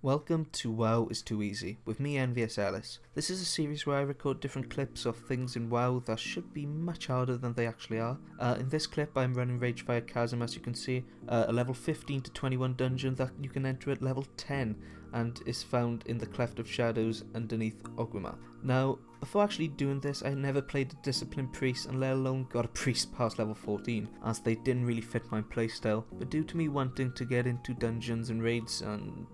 Welcome to WoW is Too Easy, with me Envious Ellis. This is a series where I record different clips of things in WoW that should be much harder than they actually are. In this clip I'm running Ragefire Chasm, as you can see, a level 15 to 21 dungeon that you can enter at level 10 and is found in the Cleft of Shadows underneath Ogrimmar. Now, before actually doing this, I never played a Disciplined Priest and let alone got a Priest past level 14, as they didn't really fit my playstyle. But due to me wanting to get into dungeons and raids and,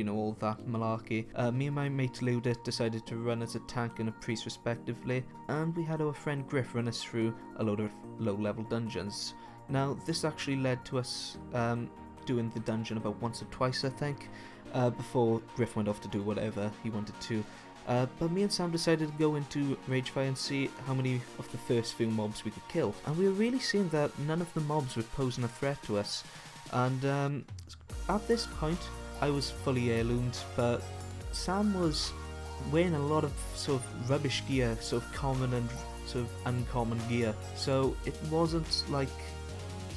all that malarkey, me and my mate Ludit decided to run as a tank and a priest respectively, and we had our friend Griff run us through a load of low-level dungeons. Now, this actually led to us doing the dungeon about once or twice, I think, before Griff went off to do whatever he wanted to. But me and Sam decided to go into Ragefire and see how many of the first few mobs we could kill. And we were really seeing that none of the mobs were posing a threat to us. And at this point, I was fully heirloomed, but Sam was wearing a lot of sort of rubbish gear, sort of common and sort of uncommon gear. So it wasn't like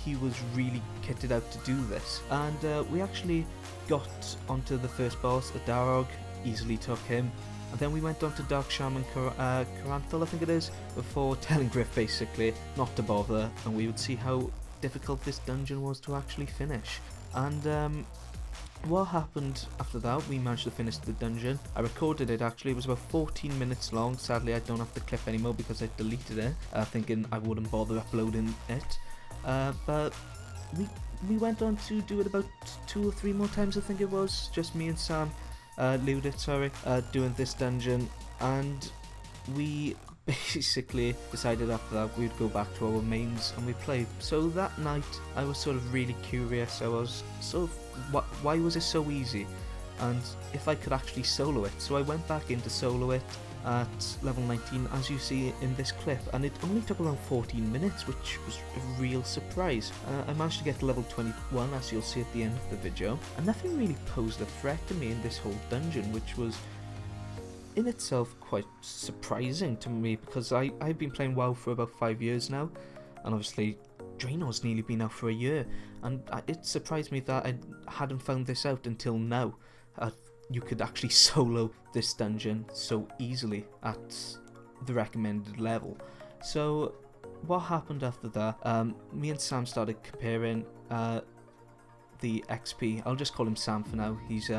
he was really kitted out to do this. And we actually got onto the first boss, a Darog, easily took him. And then we went on to Dark Shaman Caranthal, I think it is, before telling Griff basically not to bother, and we would see how difficult this dungeon was to actually finish. And what happened after that, we managed to finish the dungeon. I recorded it actually, it was about 14 minutes long. Sadly I don't have the clip anymore because I deleted it, thinking I wouldn't bother uploading it. But we went on to do it about 2 or 3 more times, I think it was, just me and Sam. Ludit, doing this dungeon, and we basically decided after that we'd go back to our mains and we played. So that night I was sort of really curious. I was sort of, why was it so easy, and if I could actually solo it. So I went back in to solo it at level 19, as you see in this clip, and it only took around 14 minutes, which was a real surprise. I managed to get to level 21, as you'll see at the end of the video, and nothing really posed a threat to me in this whole dungeon, which was in itself quite surprising to me, because I've been playing WoW for about 5 years now, and obviously Draenor's nearly been out for a year, and it surprised me that I hadn't found this out until now. You could actually solo this dungeon so easily at the recommended level. So what happened after that, me and Sam started comparing the XP. I'll just call him Sam for now, he's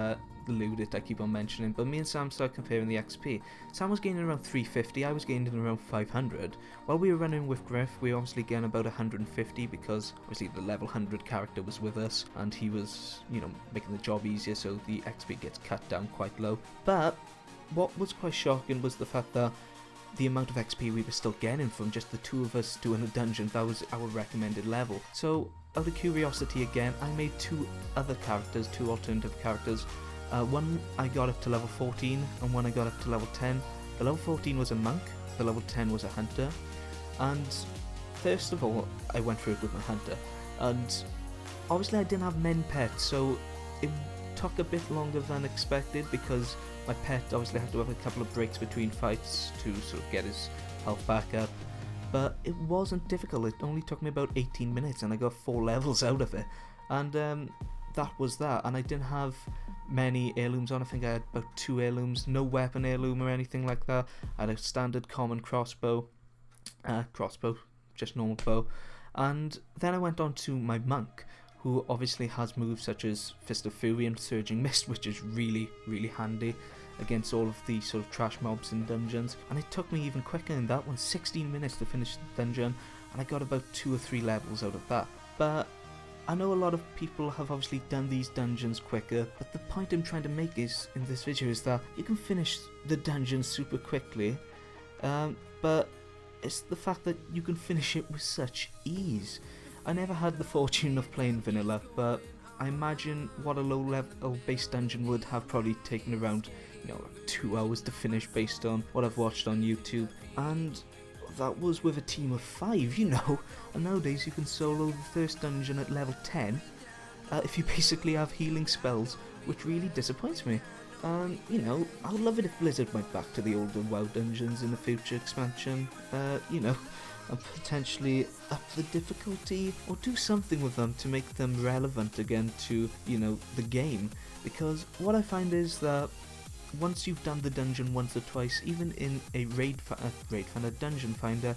the Ludit I keep on mentioning, but me and Sam started comparing the XP. Sam was gaining around 350, I was gaining around 500. While we were running with Griff, we were obviously getting about 150 because obviously the level 100 character was with us and he was, making the job easier, so the XP gets cut down quite low. But what was quite shocking was the fact that the amount of XP we were still getting from just the two of us doing a dungeon that was our recommended level. So out of curiosity again, I made 2 other characters, 2 alternative characters. One I got up to level 14 and one I got up to level 10. The level 14 was a monk, the level 10 was a hunter. And first of all, I went through it with my hunter. And obviously I didn't have men pets, so it took a bit longer than expected because my pet obviously had to have a couple of breaks between fights to sort of get his health back up. But it wasn't difficult, it only took me about 18 minutes and I got 4 levels out of it. And that was that, and I didn't have many heirlooms on. I think I had about 2 heirlooms, no weapon heirloom or anything like that. I had a standard common crossbow, just normal bow. And then I went on to my monk, who obviously has moves such as Fist of Fury and Surging Mist, which is really, really handy against all of the sort of trash mobs in dungeons. And it took me even quicker in that one, 16 minutes to finish the dungeon, and I got about 2 or 3 levels out of that. But I know a lot of people have obviously done these dungeons quicker, but the point I'm trying to make is, in this video, is that you can finish the dungeon super quickly, but it's the fact that you can finish it with such ease. I never had the fortune of playing vanilla, but I imagine what a low-level base dungeon would have probably taken around, 2 hours to finish based on what I've watched on YouTube, and that was with a team of 5, and nowadays you can solo the first dungeon at level 10 if you basically have healing spells, which really disappoints me. I would love it if Blizzard went back to the older WoW dungeons in the future expansion, and potentially up the difficulty or do something with them to make them relevant again to, you know, the game. Because what I find is that once you've done the dungeon once or twice, even in a raid finder, dungeon finder,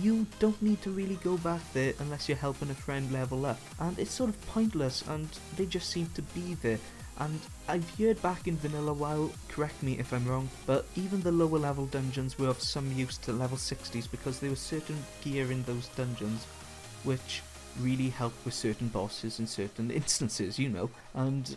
you don't need to really go back there unless you're helping a friend level up, and it's sort of pointless, and they just seem to be there. And I've heard back in vanilla WoW, correct me if I'm wrong, but even the lower level dungeons were of some use to level 60s because there was certain gear in those dungeons which really helped with certain bosses in certain instances, you know. And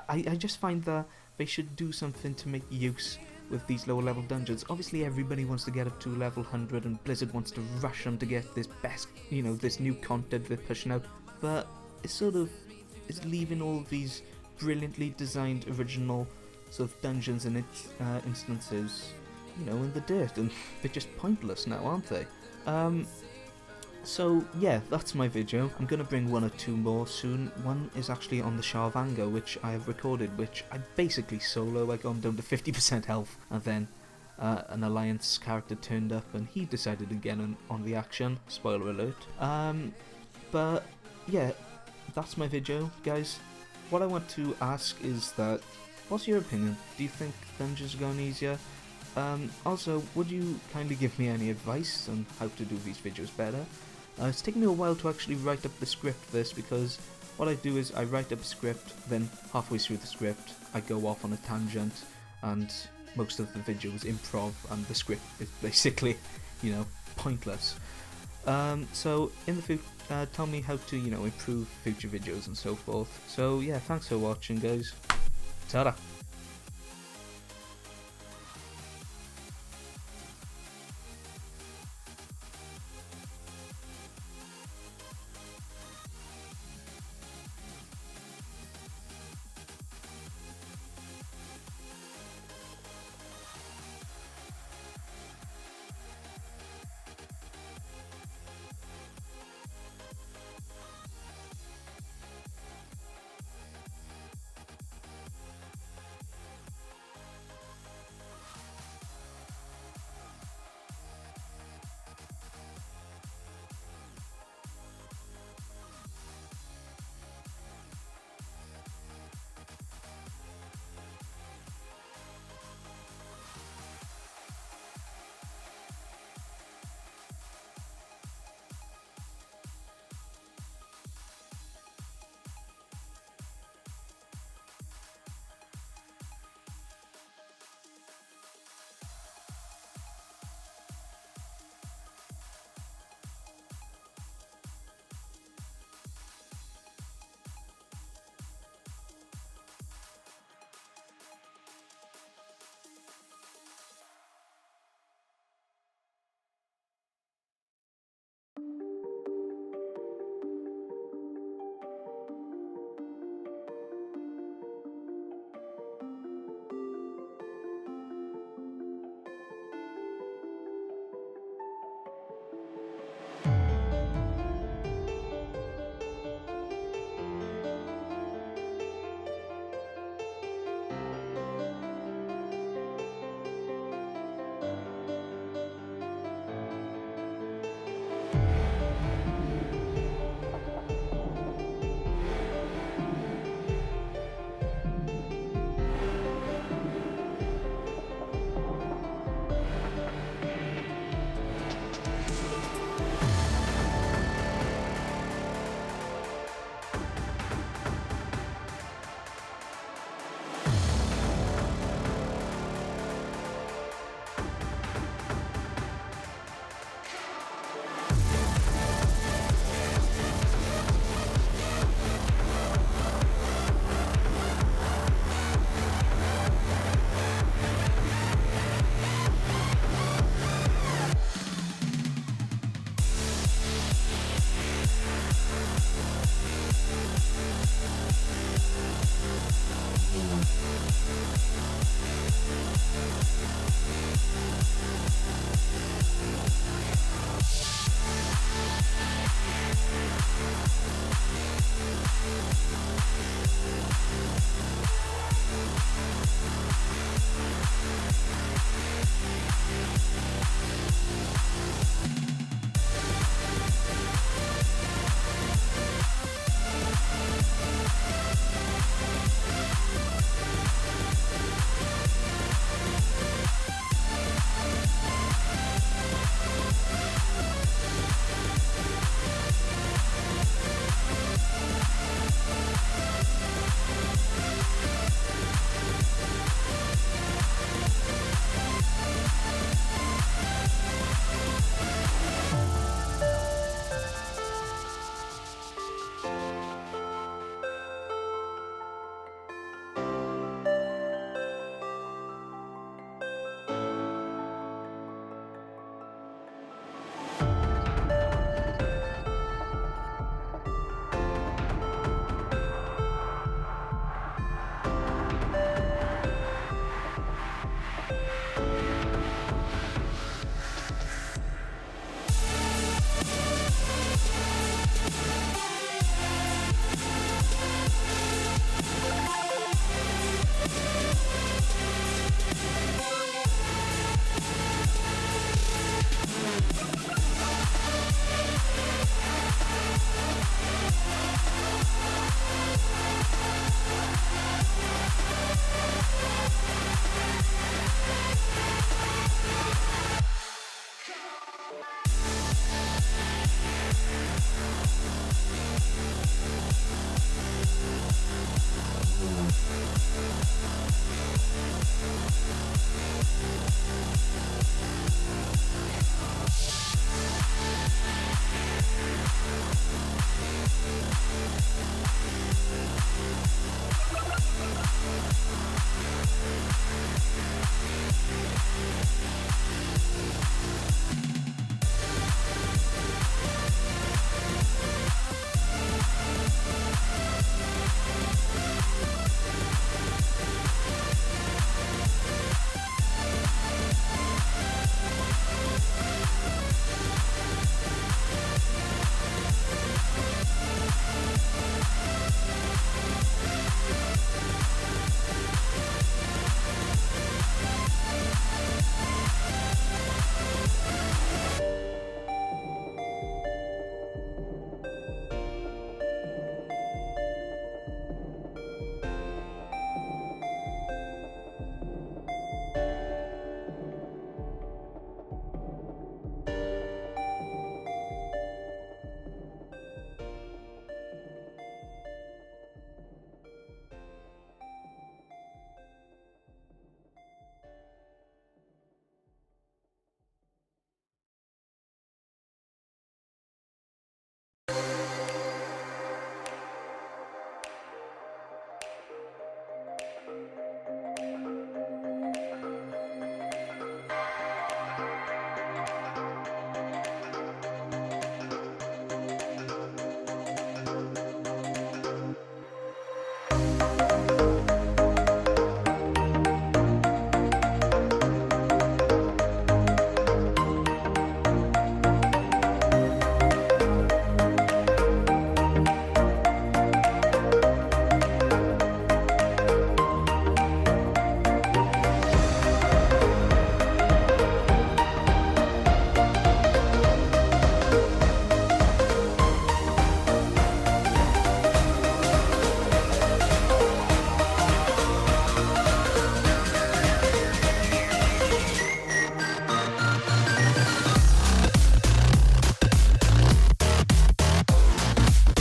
I just find that they should do something to make use with these lower level dungeons. Obviously everybody wants to get up to level 100 and Blizzard wants to rush them to get this best, you know, this new content they're pushing out, but it's sort of, it's leaving all these brilliantly designed original sort of dungeons and instances, you know, in the dirt, and they're just pointless now, aren't they? So yeah, that's my video. I'm gonna bring one or two more soon. One is actually on the Shah of Anger, which I have recorded, which I basically solo. I got him down to 50% health, and then an Alliance character turned up and he decided to get on the action. Spoiler alert. But yeah, that's my video, guys. What I want to ask is that, what's your opinion? Do you think dungeons are going easier? Also, would you kindly give me any advice on how to do these videos better? It's taken me a while to actually write up the script for this, because what I do is I write up a script, then halfway through the script I go off on a tangent, and most of the video is improv and the script is basically, you know, pointless. So in the future, tell me how to, you know, improve future videos and so forth. So yeah, thanks for watching, guys. Ta-da!